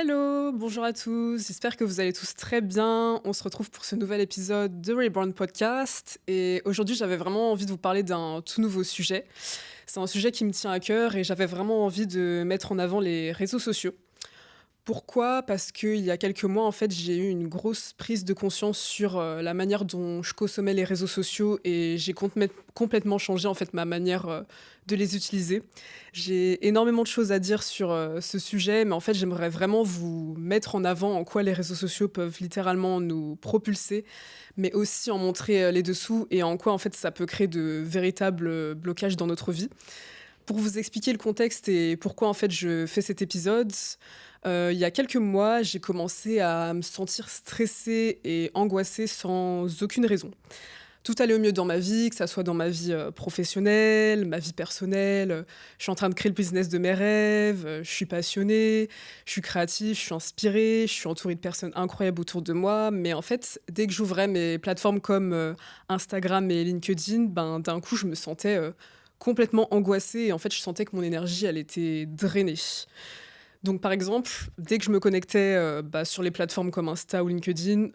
Hello, bonjour à tous, j'espère que vous allez tous très bien. On se retrouve pour ce nouvel épisode de Reborn Podcast et aujourd'hui j'avais vraiment envie de vous parler d'un tout nouveau sujet. C'est un sujet qui me tient à cœur et j'avais vraiment envie de mettre en avant les réseaux sociaux. Pourquoi? Parce qu'il y a quelques mois, en fait, j'ai eu une grosse prise de conscience sur, la manière dont je consommais les réseaux sociaux et j'ai complètement changé, en fait, ma manière, de les utiliser. J'ai énormément de choses à dire sur, ce sujet, mais en fait, j'aimerais vraiment vous mettre en avant en quoi les réseaux sociaux peuvent littéralement nous propulser, mais aussi en montrer, les dessous et en quoi, en fait, ça peut créer de véritables, blocages dans notre vie. Pour vous expliquer le contexte et pourquoi en fait je fais cet épisode, il y a quelques mois, j'ai commencé à me sentir stressée et angoissée sans aucune raison. Tout allait au mieux dans ma vie, que ça soit dans ma vie, professionnelle, ma vie personnelle, je suis en train de créer le business de mes rêves, je suis passionnée, je suis créative, je suis inspirée, je suis entourée de personnes incroyables autour de moi. Mais en fait, dès que j'ouvrais mes plateformes comme, Instagram et LinkedIn, ben, d'un coup, je me sentais, complètement angoissée et en fait, je sentais que mon énergie, elle était drainée. Donc par exemple, dès que je me connectais, bah, sur les plateformes comme Insta ou LinkedIn,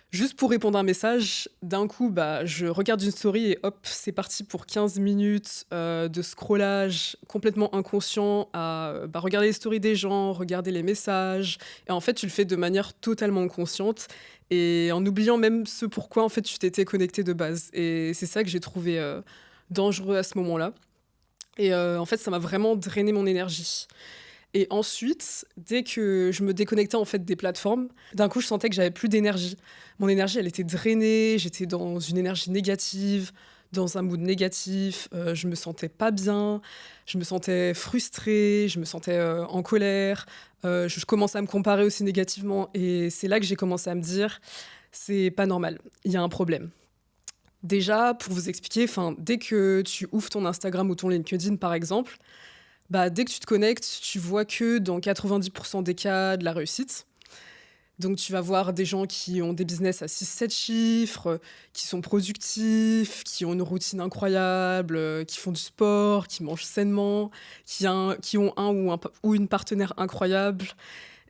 juste pour répondre à un message, d'un coup, bah, je regarde une story et hop, c'est parti pour 15 minutes, de scrollage complètement inconscient à, bah, regarder les stories des gens, regarder les messages et en fait, tu le fais de manière totalement consciente et en oubliant même ce pourquoi, en fait, tu t'étais connecté de base et c'est ça que j'ai trouvé, dangereux à ce moment-là et en fait, ça m'a vraiment drainé mon énergie. Et ensuite, dès que je me déconnectais en fait des plateformes, d'un coup, je sentais que j'avais plus d'énergie. Mon énergie, elle était drainée, j'étais dans une énergie négative, dans un mood négatif, je me sentais pas bien, je me sentais frustrée, je me sentais, en colère, je commençais à me comparer aussi négativement et c'est là que j'ai commencé à me dire: «C'est pas normal, il y a un problème». Déjà, pour vous expliquer, enfin, dès que tu ouvres ton Instagram ou ton LinkedIn, par exemple, bah, dès que tu te connectes, tu vois que dans 90 des cas, de la réussite. Donc tu vas voir des gens qui ont des business à 6, 7 chiffres, qui sont productifs, qui ont une routine incroyable, qui font du sport, qui mangent sainement, qui ont un ou une partenaire incroyable.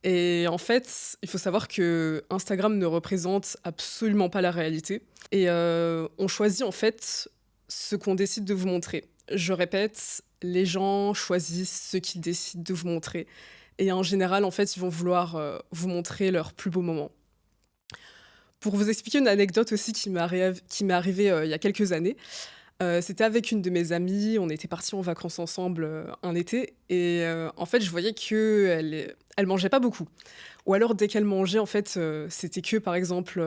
Et en fait, il faut savoir que Instagram ne représente absolument pas la réalité et on choisit en fait ce qu'on décide de vous montrer. Je répète, les gens choisissent ce qu'ils décident de vous montrer et en général, en fait, ils vont vouloir, vous montrer leurs plus beaux moments. Pour vous expliquer une anecdote aussi qui m'est arrivée, il y a quelques années, c'était avec une de mes amies, on était partis en vacances ensemble, un été et en fait, je voyais qu'elle mangeait pas beaucoup ou alors dès qu'elle mangeait, en fait, c'était que, par exemple,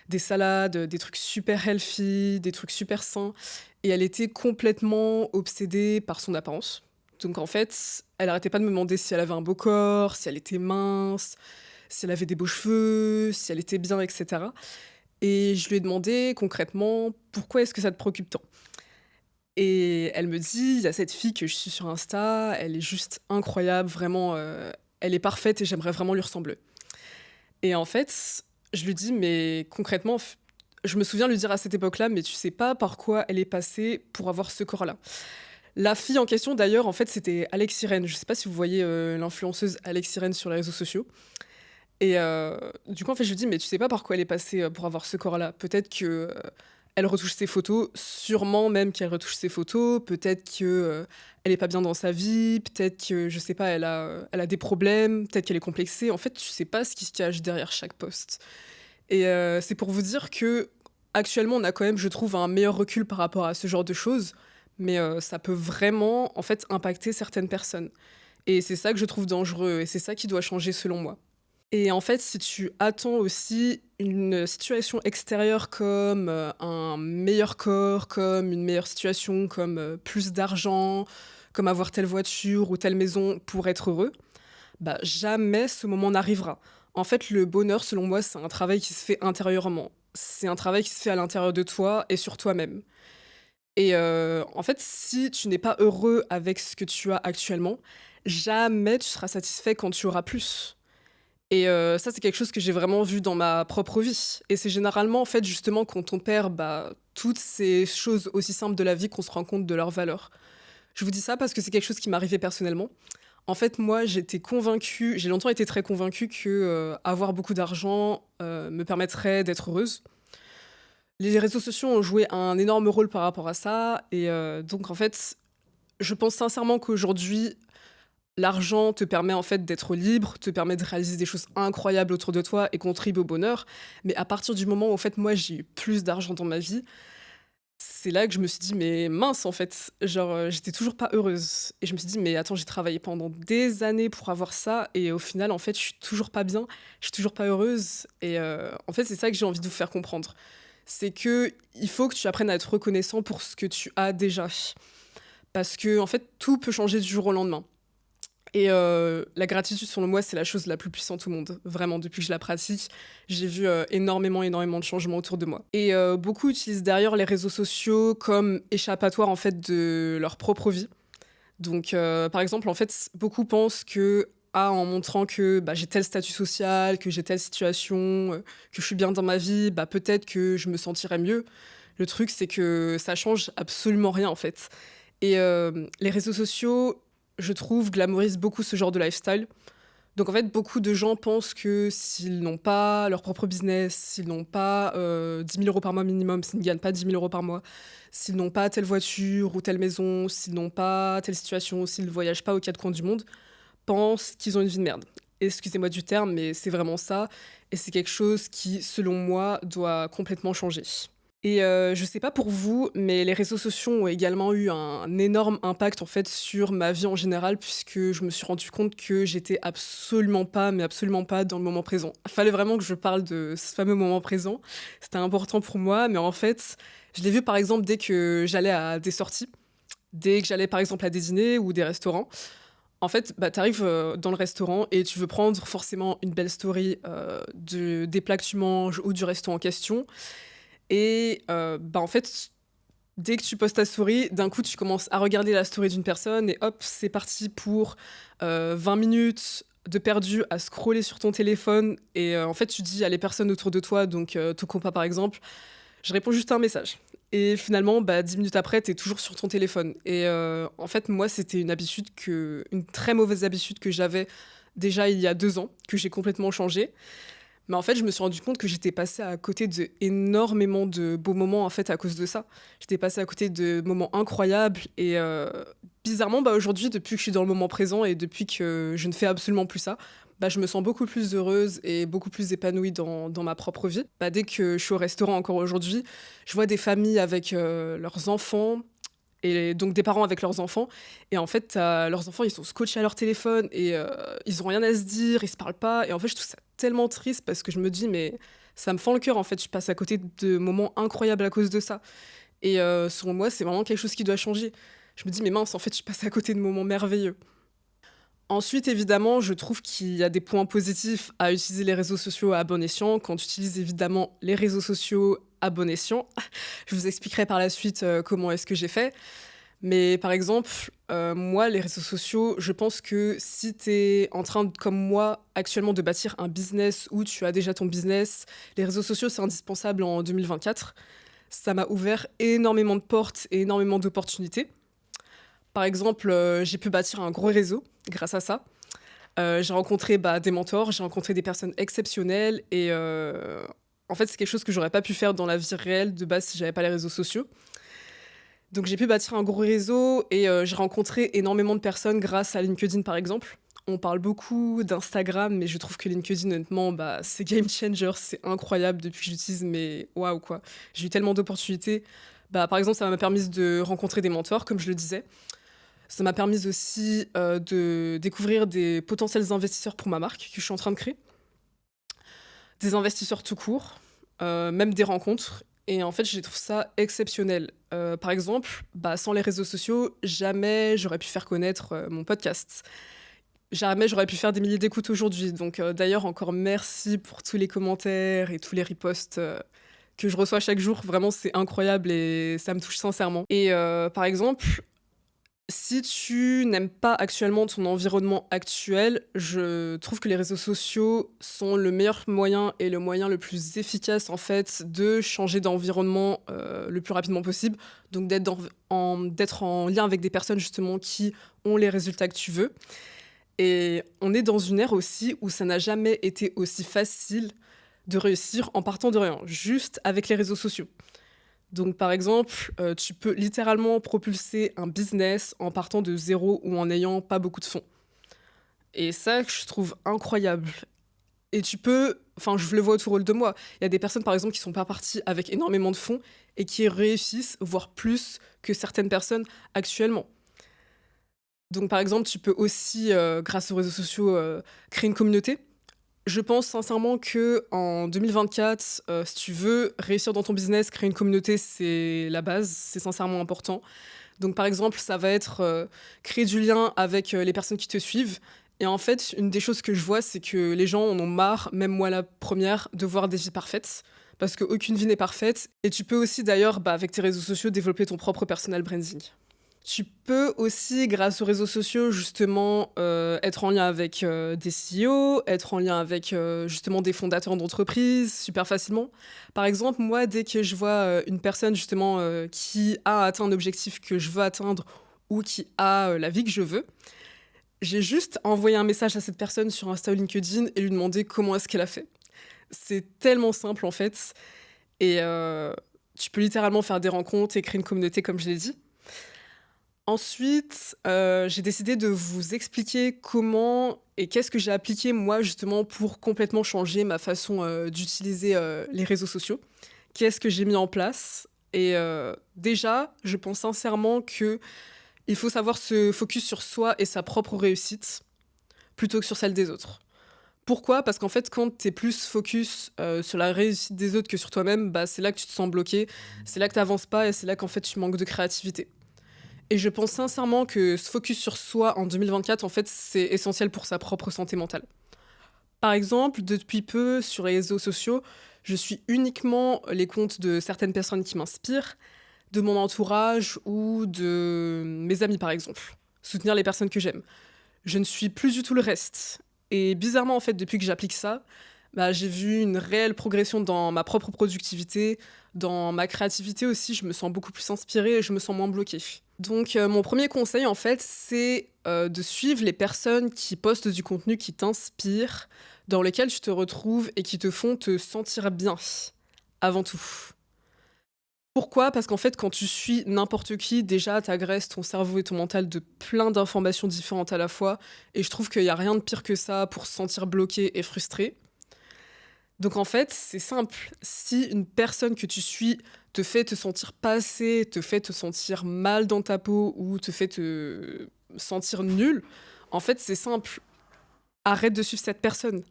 des salades, des trucs super healthy, des trucs super sains et elle était complètement obsédée par son apparence. Donc en fait, elle arrêtait pas de me demander si elle avait un beau corps, si elle était mince, si elle avait des beaux cheveux, si elle était bien et cetera et je lui ai demandé concrètement: «Pourquoi est-ce que ça te préoccupe tant?» Et elle me dit: «Il y a cette fille que je suis sur Insta, elle est juste incroyable, vraiment, elle est parfaite et j'aimerais vraiment lui ressembler». Et en fait, je lui dis: «Mais concrètement, je me souviens lui dire à cette époque-là: «Mais tu sais pas par quoi elle est passée pour avoir ce corps-là». La fille en question d'ailleurs, en fait, c'était Alex Sirène. Je sais pas si vous voyez, l'influenceuse Alex Sirène sur les réseaux sociaux et du coup, en fait, je lui dis: «Mais tu sais pas par quoi elle est passée, pour avoir ce corps-là? Peut-être que, elle retouche ses photos, sûrement même qu'elle retouche ses photos, peut-être que, elle est pas bien dans sa vie, peut-être que, je sais pas, elle a des problèmes, peut-être qu'elle est complexée. En fait, tu sais pas ce qui se cache derrière chaque post». Et c'est pour vous dire que actuellement, on a quand même, je trouve, un meilleur recul par rapport à ce genre de choses, mais ça peut vraiment, en fait, impacter certaines personnes et c'est ça que je trouve dangereux et c'est ça qui doit changer selon moi. Et en fait, si tu attends aussi une situation extérieure comme, un meilleur corps, comme une meilleure situation, comme, plus d'argent, comme avoir telle voiture ou telle maison pour être heureux, bah, jamais ce moment n'arrivera. En fait, le bonheur, selon moi, c'est un travail qui se fait intérieurement. C'est un travail qui se fait à l'intérieur de toi et sur toi-même. Et en fait, si tu n'es pas heureux avec ce que tu as actuellement, jamais tu seras satisfait quand tu auras plus. Et ça, c'est quelque chose que j'ai vraiment vu dans ma propre vie et c'est généralement, en fait, justement, quand on perd, bah, toutes ces choses aussi simples de la vie qu'on se rend compte de leur valeur. Je vous dis ça parce que c'est quelque chose qui m'est arrivé personnellement. En fait, moi, j'ai longtemps été très convaincue que avoir beaucoup d'argent me permettrait d'être heureuse. Les réseaux sociaux ont joué un énorme rôle par rapport à ça. Et donc, en fait, je pense sincèrement qu'aujourd'hui, l'argent te permet en fait d'être libre, te permet de réaliser des choses incroyables autour de toi et contribue au bonheur. Mais à partir du moment où en fait moi j'ai eu plus d'argent dans ma vie, c'est là que je me suis dit mais mince en fait, genre j'étais toujours pas heureuse et je me suis dit mais attends, j'ai travaillé pendant des années pour avoir ça et au final en fait je suis toujours pas bien, je suis toujours pas heureuse et en fait c'est ça que j'ai envie de vous faire comprendre. C'est que il faut que tu apprennes à être reconnaissant pour ce que tu as déjà parce que en fait tout peut changer du jour au lendemain. Et la gratitude, selon moi, c'est la chose la plus puissante au monde. Vraiment, depuis que je la pratique, j'ai vu énormément, énormément de changements autour de moi. Et beaucoup utilisent d'ailleurs les réseaux sociaux comme échappatoire en fait de leur propre vie. Donc, par exemple, en fait, beaucoup pensent que en montrant que bah, j'ai tel statut social, que j'ai telle situation, que je suis bien dans ma vie, bah, peut-être que je me sentirais mieux. Le truc, c'est que ça change absolument rien en fait. Et les réseaux sociaux, je trouve, glamourisent beaucoup ce genre de lifestyle. Donc en fait, beaucoup de gens pensent que s'ils n'ont pas leur propre business, s'ils n'ont pas 10 000 euros par mois minimum, s'ils ne gagnent pas 10 000 euros par mois, s'ils n'ont pas telle voiture ou telle maison, s'ils n'ont pas telle situation, s'ils ne voyagent pas aux quatre coins du monde, pensent qu'ils ont une vie de merde. Excusez-moi du terme, mais c'est vraiment ça. Et c'est quelque chose qui, selon moi, doit complètement changer. Et je sais pas pour vous, mais les réseaux sociaux ont également eu un énorme impact en fait sur ma vie en général, puisque je me suis rendu compte que j'étais absolument pas, mais absolument pas dans le moment présent. Il fallait vraiment que je parle de ce fameux moment présent. C'était important pour moi, mais en fait, je l'ai vu par exemple dès que j'allais à des sorties, dès que j'allais par exemple à des dîners ou des restaurants. En fait, bah, tu arrives dans le restaurant et tu veux prendre forcément une belle story des plats que tu manges ou du resto en question. Et bah, en fait, dès que tu postes ta story, d'un coup, tu commences à regarder la story d'une personne et hop, c'est parti pour 20 minutes de perdu à scroller sur ton téléphone. Et en fait, tu dis à les personnes autour de toi, donc ton compas par exemple, je réponds juste à un message. Et finalement, bah, 10 minutes après, tu es toujours sur ton téléphone. Et en fait, moi, c'était une très mauvaise habitude que j'avais déjà il y a 2 ans, que j'ai complètement changé. Mais en fait, je me suis rendu compte que j'étais passée à côté de énormément de beaux moments en fait à cause de ça. J'étais passée à côté de moments incroyables et bizarrement, bah, aujourd'hui, depuis que je suis dans le moment présent et depuis que je ne fais absolument plus ça, bah, je me sens beaucoup plus heureuse et beaucoup plus épanouie dans ma propre vie. Bah, dès que je suis au restaurant encore aujourd'hui, je vois des familles avec leurs enfants et donc des parents avec leurs enfants. Et en fait, leurs enfants, ils sont scotchés à leur téléphone et ils ont rien à se dire, ils se parlent pas. Et en fait, je trouve ça tellement triste parce que je me dis, mais ça me fend le cœur. En fait, je passe à côté de moments incroyables à cause de ça. Et selon moi, c'est vraiment quelque chose qui doit changer. Je me dis, mais mince, en fait, je passe à côté de moments merveilleux. Ensuite, évidemment, je trouve qu'il y a des points positifs à utiliser les réseaux sociaux à bon escient. Quand tu utilises évidemment les réseaux sociaux à bon escient, je vous expliquerai par la suite comment est-ce que j'ai fait. Mais par exemple, moi, les réseaux sociaux, je pense que si tu es en train, comme moi, actuellement, de bâtir un business ou tu as déjà ton business, les réseaux sociaux, c'est indispensable en 2024. Ça m'a ouvert énormément de portes et énormément d'opportunités. Par exemple, j'ai pu bâtir un gros réseau grâce à ça. J'ai rencontré bah, des mentors, j'ai rencontré des personnes exceptionnelles et en fait, c'est quelque chose que j'aurais pas pu faire dans la vie réelle de base si j'avais pas les réseaux sociaux. Donc j'ai pu bâtir un gros réseau et j'ai rencontré énormément de personnes grâce à LinkedIn par exemple. On parle beaucoup d'Instagram, mais je trouve que LinkedIn, honnêtement, bah, c'est game changer, c'est incroyable depuis que j'utilise, mais waouh quoi. J'ai eu tellement d'opportunités. Bah, par exemple, ça m'a permis de rencontrer des mentors, comme je le disais. Ça m'a permis aussi de découvrir des potentiels investisseurs pour ma marque que je suis en train de créer. Des investisseurs tout court, même des rencontres. Et en fait, je trouve ça exceptionnel. Par exemple, bah, sans les réseaux sociaux, jamais j'aurais pu faire connaître mon podcast. Jamais j'aurais pu faire des milliers d'écoutes aujourd'hui. Donc d'ailleurs, encore merci pour tous les commentaires et tous les reposts que je reçois chaque jour. Vraiment, c'est incroyable et ça me touche sincèrement. Et par exemple, si tu n'aimes pas actuellement ton environnement actuel, je trouve que les réseaux sociaux sont le meilleur moyen et le moyen le plus efficace en fait de changer d'environnement le plus rapidement possible. Donc d'être en lien avec des personnes justement qui ont les résultats que tu veux. Et on est dans une ère aussi où ça n'a jamais été aussi facile de réussir en partant de rien, juste avec les réseaux sociaux. Donc par exemple, tu peux littéralement propulser un business en partant de zéro ou en n'ayant pas beaucoup de fonds. Et ça, je trouve incroyable. Et tu peux, enfin, je le vois autour de moi. Il y a des personnes, par exemple, qui sont pas parties avec énormément de fonds et qui réussissent, voire plus que certaines personnes actuellement. Donc, par exemple, tu peux aussi, grâce aux réseaux sociaux, créer une communauté. Je pense sincèrement que en 2024, si tu veux réussir dans ton business, créer une communauté, c'est la base, c'est sincèrement important. Donc, par exemple, ça va être créer du lien avec les personnes qui te suivent. Et en fait, une des choses que je vois, c'est que les gens en ont marre, même moi la première, de voir des vies parfaites. Parce qu'aucune vie n'est parfaite. Et tu peux aussi, d'ailleurs, avec tes réseaux sociaux, développer ton propre personal branding. Tu peux aussi, grâce aux réseaux sociaux, justement, être en lien avec des CEO, être en lien avec justement des fondateurs d'entreprises super facilement. Par exemple, moi, dès que je vois une personne justement qui a atteint un objectif que je veux atteindre ou qui a la vie que je veux, j'ai juste envoyé un message à cette personne sur Insta ou LinkedIn et lui demander comment est-ce qu'elle a fait. C'est tellement simple en fait. Et tu peux littéralement faire des rencontres et créer une communauté, comme je l'ai dit. Ensuite, j'ai décidé de vous expliquer comment et qu'est-ce que j'ai appliqué moi justement pour complètement changer ma façon, d'utiliser, les réseaux sociaux. Qu'est-ce que j'ai mis en place? Et déjà, je pense sincèrement qu'il faut savoir se focus sur soi et sa propre réussite, plutôt que sur celle des autres. Pourquoi? Parce qu'en fait, quand tu es plus focus, sur la réussite des autres que sur toi-même, c'est là que tu te sens bloqué, c'est là que tu avances pas et c'est là qu'en fait tu manques de créativité. Et je pense sincèrement que se focus sur soi en 2024, en fait, c'est essentiel pour sa propre santé mentale. Par exemple, depuis peu, sur les réseaux sociaux, je suis uniquement les comptes de certaines personnes qui m'inspirent, de mon entourage ou de mes amis, par exemple. Soutenir les personnes que j'aime. Je ne suis plus du tout le reste. Et bizarrement, en fait, depuis que j'applique ça, j'ai vu une réelle progression dans ma propre productivité, dans ma créativité aussi. Je me sens beaucoup plus inspirée et je me sens moins bloquée. Donc, mon premier conseil, en fait, c'est de suivre les personnes qui postent du contenu qui t'inspire, dans lesquels tu te retrouves et qui te font te sentir bien, avant tout. Pourquoi? Parce qu'en fait, quand tu suis n'importe qui, déjà, t'agresses ton cerveau et ton mental de plein d'informations différentes à la fois. Et je trouve qu'il y a rien de pire que ça pour se sentir bloqué et frustré. Donc en fait, c'est simple. Si une personne que tu suis te fait te sentir pas assez, te fait te sentir mal dans ta peau ou te fait te sentir nul, en fait, c'est simple. Arrête de suivre cette personne.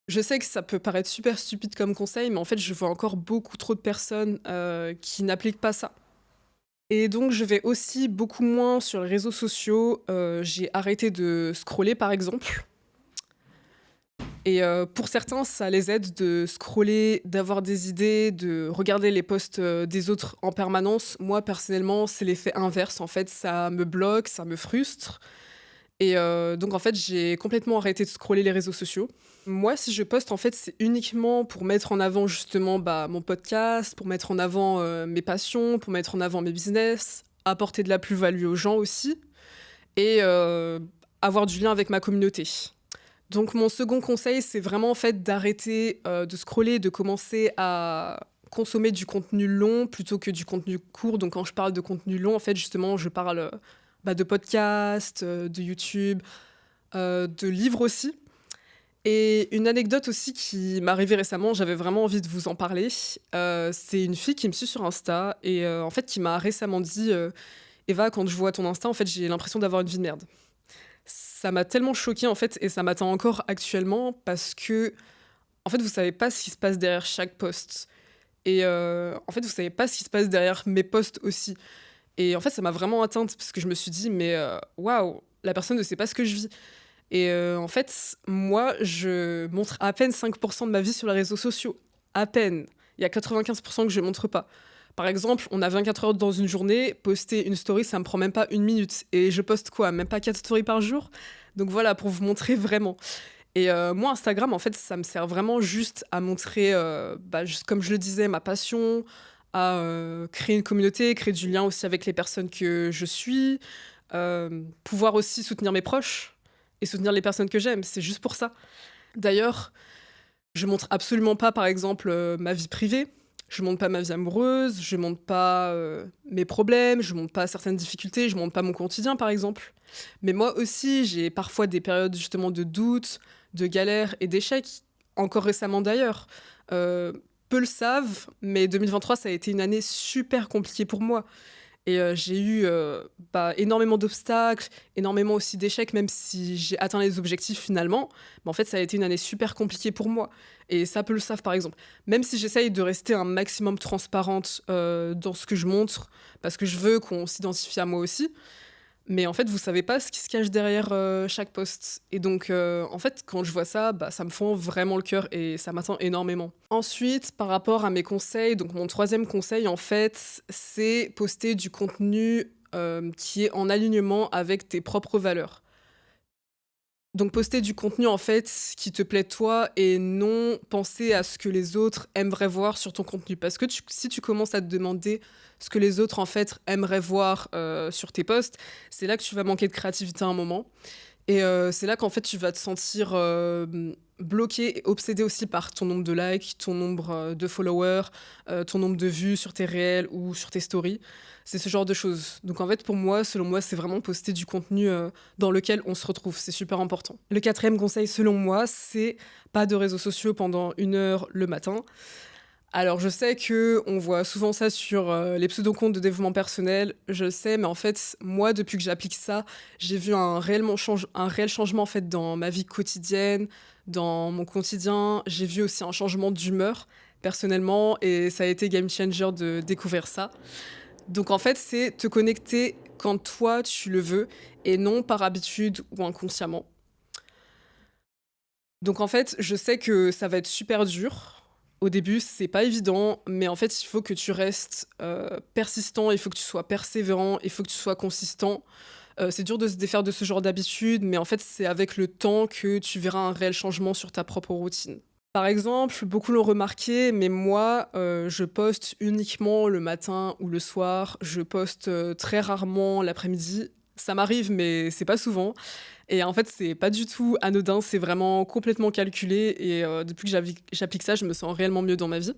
Je sais que ça peut paraître super stupide comme conseil, mais en fait, je vois encore beaucoup trop de personnes qui n'appliquent pas ça. Et donc, je vais aussi beaucoup moins sur les réseaux sociaux. J'ai arrêté de scroller, par exemple. Et pour certains, ça les aide de scroller, d'avoir des idées, de regarder les posts des autres en permanence. Moi, personnellement, c'est l'effet inverse. En fait, ça me bloque, ça me frustre. Et donc, en fait, j'ai complètement arrêté de scroller les réseaux sociaux. Moi, si je poste, en fait, c'est uniquement pour mettre en avant justement mon podcast, pour mettre en avant mes passions, pour mettre en avant mes business, apporter de la plus-value aux gens aussi, et avoir du lien avec ma communauté. Donc mon second conseil, c'est vraiment en fait d'arrêter de scroller, de commencer à consommer du contenu long plutôt que du contenu court. Donc quand je parle de contenu long, en fait justement, je parle de podcasts, de YouTube, de livres aussi. Et une anecdote aussi qui m'est arrivée récemment, j'avais vraiment envie de vous en parler. C'est une fille qui me suit sur Insta et en fait qui m'a récemment dit Eva, quand je vois ton Insta, en fait j'ai l'impression d'avoir une vie de merde. Ça m'a tellement choquée en fait et ça m'atteint encore actuellement parce que en fait vous savez pas ce qui se passe derrière chaque post et en fait vous savez pas ce qui se passe derrière mes posts aussi et en fait ça m'a vraiment atteinte parce que je me suis dit mais waouh, la personne ne sait pas ce que je vis et en fait moi je montre à peine 5% de ma vie sur les réseaux sociaux, à peine. Il y a 95% que je montre pas. Par exemple, on a 24 heures dans une journée, poster une story, ça me prend même pas une minute. Et je poste quoi? Même pas 4 stories par jour? Donc voilà, pour vous montrer vraiment. Et moi, Instagram, en fait, ça me sert vraiment juste à montrer, juste comme je le disais, ma passion, à créer une communauté, créer du lien aussi avec les personnes que je suis, pouvoir aussi soutenir mes proches. et soutenir les personnes que j'aime. C'est juste pour ça. D'ailleurs, je montre absolument pas, par exemple, ma vie privée. Je montre pas ma vie amoureuse, je montre pas mes problèmes, je montre pas certaines difficultés, je montre pas mon quotidien, par exemple. Mais moi aussi, j'ai parfois des périodes justement de doute, de galère et d'échecs, encore récemment d'ailleurs. Euh, Peu le savent, mais 2023, ça a été une année super compliquée pour moi. Et j'ai eu énormément d'obstacles, énormément aussi d'échecs, même si j'ai atteint les objectifs finalement. Mais en fait, ça a été une année super compliquée pour moi. Et ça, peu le savent, par exemple. Même si j'essaye de rester un maximum transparente dans ce que je montre, parce que je veux qu'on s'identifie à moi aussi. Mais en fait, vous savez pas ce qui se cache derrière chaque post. Et donc, en fait, quand je vois ça, ça me fend vraiment le cœur et ça m'atteint énormément. Ensuite, par rapport à mes conseils, donc mon troisième conseil, en fait, c'est poster du contenu qui est en alignement avec tes propres valeurs. Donc poster du contenu en fait qui te plaît toi et non penser à ce que les autres aimeraient voir sur ton contenu. Parce que si tu commences à te demander ce que les autres en fait aimeraient voir sur tes posts, c'est là que tu vas manquer de créativité à un moment. Et c'est là qu'en fait tu vas te sentir bloqué et obsédé aussi par ton nombre de likes, ton nombre de followers, ton nombre de vues sur tes réels ou sur tes stories. C'est ce genre de choses. Donc en fait pour moi, selon moi, c'est vraiment poster du contenu dans lequel on se retrouve. C'est super important. Le quatrième conseil selon moi, c'est pas de réseaux sociaux pendant 1 heure le matin. Alors, je sais que on voit souvent ça sur les pseudo-comptes de développement personnel, je le sais, mais en fait, moi, depuis que j'applique ça, j'ai vu un réel changement en fait dans ma vie quotidienne, dans mon quotidien. J'ai vu aussi un changement d'humeur personnellement, et ça a été game changer de découvrir ça. Donc, en fait, c'est te connecter quand toi tu le veux, et non par habitude ou inconsciemment. Donc en fait, je sais que ça va être super dur. Au début, c'est pas évident, mais en fait, il faut que tu restes persistant, il faut que tu sois persévérant, il faut que tu sois consistant. C'est dur de se défaire de ce genre d'habitude, mais en fait, c'est avec le temps que tu verras un réel changement sur ta propre routine. Par exemple, beaucoup l'ont remarqué, mais moi, je poste uniquement le matin ou le soir. Je poste très rarement l'après-midi. Ça m'arrive, mais c'est pas souvent. Et en fait, c'est pas du tout anodin, c'est vraiment complètement calculé. Et depuis que j'applique ça, je me sens réellement mieux dans ma vie.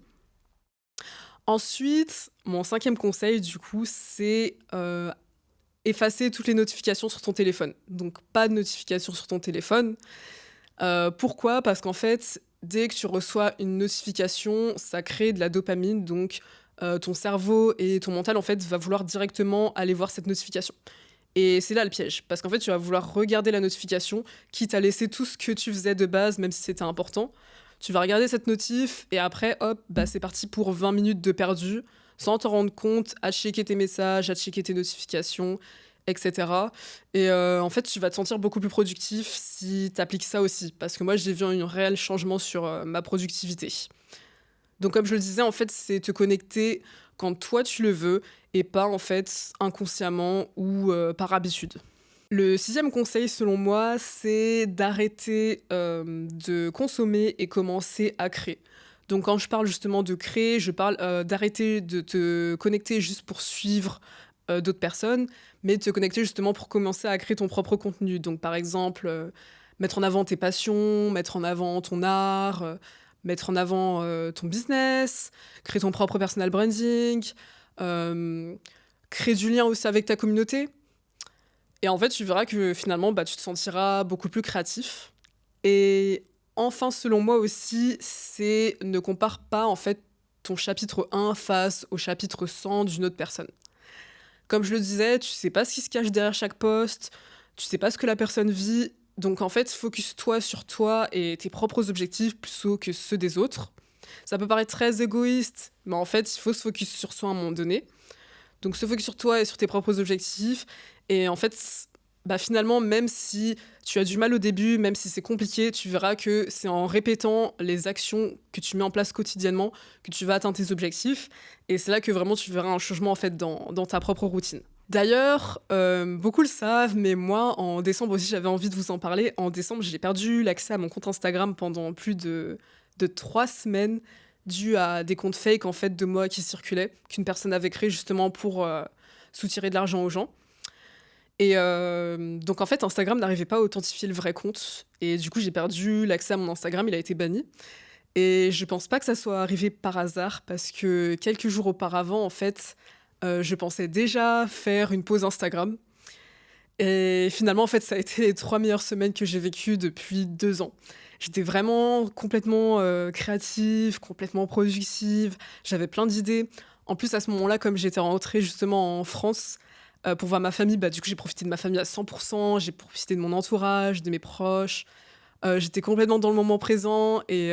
Ensuite, mon cinquième conseil, du coup, c'est effacer toutes les notifications sur ton téléphone. Donc, pas de notifications sur ton téléphone. Pourquoi? Parce qu'en fait, dès que tu reçois une notification, ça crée de la dopamine. Donc, ton cerveau et ton mental, en fait, va vouloir directement aller voir cette notification. Et c'est là le piège, parce qu'en fait, tu vas vouloir regarder la notification, quitte à laisser tout ce que tu faisais de base, même si c'était important. Tu vas regarder cette notif, et après, hop, c'est parti pour 20 minutes de perdu, sans t'en rendre compte, à checker tes messages, à checker tes notifications, etc. Et en fait, tu vas te sentir beaucoup plus productif si tu appliques ça aussi, parce que moi, j'ai vu un réel changement sur ma productivité. Donc comme je le disais, en fait, c'est te connecter quand toi tu le veux et pas en fait inconsciemment ou par habitude. Le sixième conseil, selon moi, c'est d'arrêter de consommer et commencer à créer. Donc quand je parle justement de créer, je parle d'arrêter de te connecter juste pour suivre d'autres personnes, mais de te connecter justement pour commencer à créer ton propre contenu. Donc par exemple, mettre en avant tes passions, mettre en avant ton art, mettre en avant ton business, créer ton propre personal branding, euh, créer du lien aussi avec ta communauté. Et en fait, tu verras que finalement, tu te sentiras beaucoup plus créatif. Et enfin, selon moi aussi, c'est ne compare pas en fait ton chapitre 1 face au chapitre 100 d'une autre personne. Comme je le disais, tu sais pas ce qui se cache derrière chaque poste, tu sais pas ce que la personne vit. Donc en fait, focus-toi sur toi et tes propres objectifs plutôt que ceux des autres. Ça peut paraître très égoïste, mais en fait, il faut se focus sur soi à un moment donné. Donc se focus sur toi et sur tes propres objectifs. Et en fait, finalement, même si tu as du mal au début, même si c'est compliqué, tu verras que c'est en répétant les actions que tu mets en place quotidiennement que tu vas atteindre tes objectifs. Et c'est là que vraiment tu verras un changement en fait dans ta propre routine. D'ailleurs, beaucoup le savent, mais moi, en décembre aussi, j'avais envie de vous en parler. En décembre, j'ai perdu l'accès à mon compte Instagram pendant plus de 3 semaines, dû à des comptes fake en fait de moi qui circulaient, qu'une personne avait créé justement pour soutirer de l'argent aux gens. Et donc en fait, Instagram n'arrivait pas à authentifier le vrai compte et du coup, j'ai perdu l'accès à mon Instagram, il a été banni et je pense pas que ça soit arrivé par hasard parce que quelques jours auparavant, en fait, je pensais déjà faire une pause Instagram et finalement, en fait, ça a été les 3 meilleures semaines que j'ai vécues depuis 2 ans. J'étais vraiment complètement, créative, complètement productive, j'avais plein d'idées. En plus, à ce moment-là, comme j'étais rentrée justement en France, pour voir ma famille, bah, du coup, j'ai profité de ma famille à 100%, j'ai profité de mon entourage, de mes proches. J'étais complètement dans le moment présent et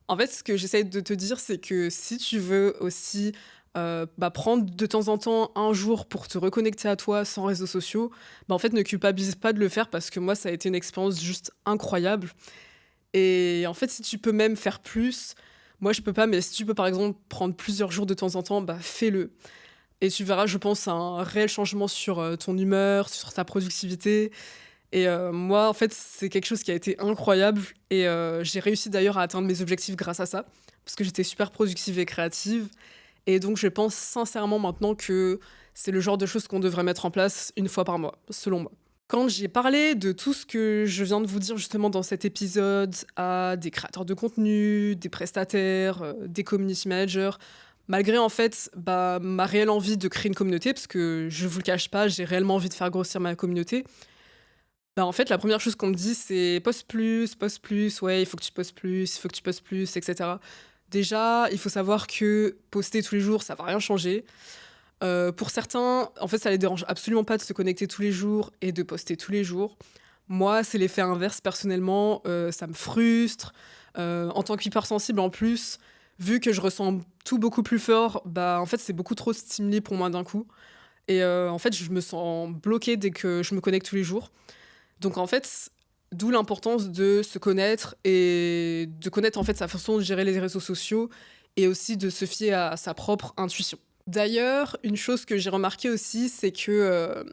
en fait, ce que j'essaye de te dire, c'est que si tu veux aussi, bah, prendre de temps en temps un jour pour te reconnecter à toi sans réseaux sociaux, bah, en fait, ne culpabilise pas de le faire parce que moi, ça a été une expérience juste incroyable et en fait, si tu peux même faire plus, moi, je peux pas, mais si tu peux, par exemple, prendre plusieurs jours de temps en temps, bah, fais-le et tu verras, je pense, un réel changement sur, ton humeur, sur ta productivité et moi, en fait, c'est quelque chose qui a été incroyable et j'ai réussi d'ailleurs à atteindre mes objectifs grâce à ça, parce que j'étais super productive et créative et donc je pense sincèrement maintenant que c'est le genre de choses qu'on devrait mettre en place une fois par mois, selon moi. Quand j'ai parlé de tout ce que je viens de vous dire justement dans cet épisode à des créateurs de contenu, des prestataires, des community managers, malgré en fait, bah, ma réelle envie de créer une communauté, parce que je vous le cache pas, j'ai réellement envie de faire grossir ma communauté, bah, en fait, la première chose qu'on me dit, c'est: poste plus, ouais, il faut que tu postes plus, il faut que tu postes plus» et cetera. Déjà, il faut savoir que poster tous les jours, ça va rien changer. Pour certains, en fait, ça les dérange absolument pas de se connecter tous les jours et de poster tous les jours. Moi, c'est l'effet inverse personnellement, ça me frustre. En tant qu'hypersensible en plus, vu que je ressens tout beaucoup plus fort, bah, en fait, c'est beaucoup trop stimulé pour moi d'un coup et en fait, je me sens bloquée dès que je me connecte tous les jours. Donc en fait, d'où l'importance de se connaître et de connaître en fait sa façon de gérer les réseaux sociaux et aussi de se fier à sa propre intuition. D'ailleurs, une chose que j'ai remarqué aussi, c'est que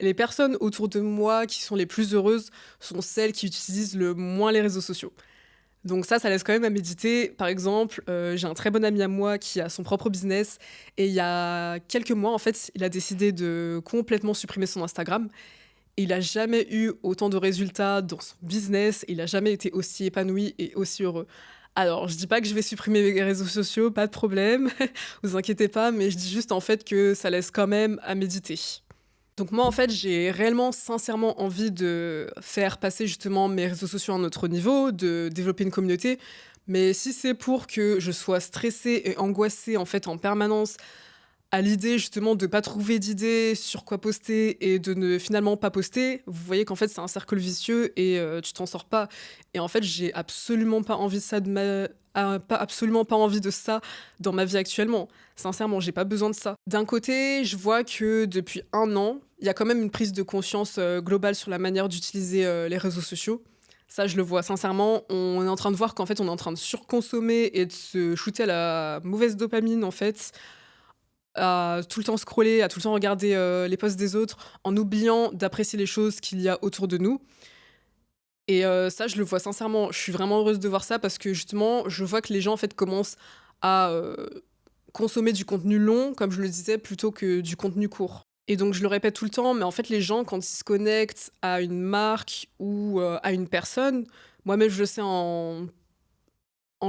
les personnes autour de moi qui sont les plus heureuses sont celles qui utilisent le moins les réseaux sociaux. Donc ça laisse quand même à méditer. Par exemple, j'ai un très bon ami à moi qui a son propre business et il y a quelques mois, en fait, il a décidé de complètement supprimer son Instagram il a jamais eu autant de résultats dans son business, il a jamais été aussi épanoui et aussi heureux. Alors, je dis pas que je vais supprimer mes réseaux sociaux, pas de problème, vous inquiétez pas, mais je dis juste en fait que ça laisse quand même à méditer. Donc moi, en fait, j'ai réellement, sincèrement envie de faire passer justement mes réseaux sociaux à un autre niveau, de développer une communauté. Mais si c'est pour que je sois stressée et angoissée en fait en permanence à l'idée justement de pas trouver d'idées sur quoi poster et de ne finalement pas poster, vous voyez qu'en fait c'est un cercle vicieux et tu t'en sors pas. Et en fait, j'ai absolument pas envie de ça pas absolument pas envie de ça dans ma vie actuellement. Sincèrement, j'ai pas besoin de ça. D'un côté, je vois que depuis 1 an, il y a quand même une prise de conscience globale sur la manière d'utiliser les réseaux sociaux. Ça, je le vois sincèrement. On est en train de voir qu'en fait, on est en train de surconsommer et de se shooter à la mauvaise dopamine, en fait, à tout le temps scroller, à tout le temps regarder, les posts des autres, en oubliant d'apprécier les choses qu'il y a autour de nous et ça, je le vois sincèrement. Je suis vraiment heureuse de voir ça parce que justement, je vois que les gens, en fait, commencent à, consommer du contenu long, comme je le disais, plutôt que du contenu court et donc je le répète tout le temps, mais en fait, les gens, quand ils se connectent à une marque ou, à une personne, moi-même, je le sais en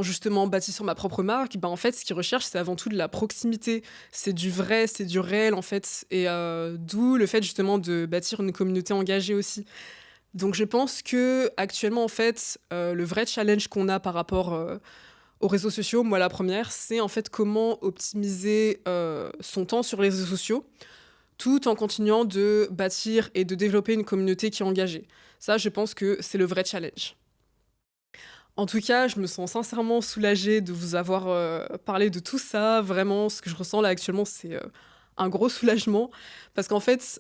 justement bâtissant ma propre marque, bah, en fait, ce qu'ils recherchent, c'est avant tout de la proximité. C'est du vrai, c'est du réel, en fait et d'où le fait justement de bâtir une communauté engagée aussi. Donc je pense que actuellement en fait, le vrai challenge qu'on a par rapport, aux réseaux sociaux, moi la première, c'est en fait comment optimiser, son temps sur les réseaux sociaux, tout en continuant de bâtir et de développer une communauté qui est engagée. Ça, je pense que c'est le vrai challenge. En tout cas, je me sens sincèrement soulagée de vous avoir, parlé de tout ça. Vraiment, ce que je ressens là actuellement, c'est, un gros soulagement parce qu'en fait,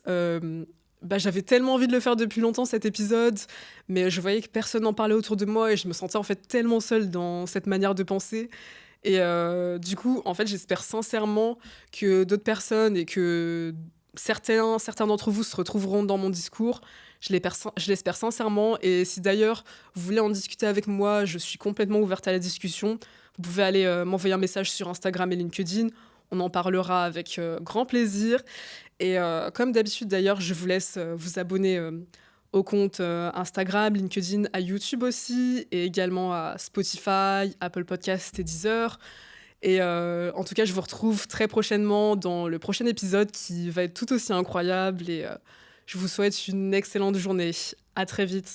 bah, j'avais tellement envie de le faire depuis longtemps cet épisode, mais je voyais que personne n'en parlait autour de moi et je me sentais en fait tellement seule dans cette manière de penser et du coup, en fait, j'espère sincèrement que d'autres personnes et que certains d'entre vous se retrouveront dans mon discours. Je l'espère sincèrement et si d'ailleurs vous voulez en discuter avec moi, je suis complètement ouverte à la discussion. Vous pouvez aller, m'envoyer un message sur Instagram et LinkedIn. On en parlera avec, grand plaisir Et comme d'habitude d'ailleurs, je vous laisse, vous abonner, au compte, Instagram, LinkedIn, à YouTube aussi et également à Spotify, Apple Podcasts et Deezer. Et en tout cas, je vous retrouve très prochainement dans le prochain épisode qui va être tout aussi incroyable et je vous souhaite une excellente journée. À très vite.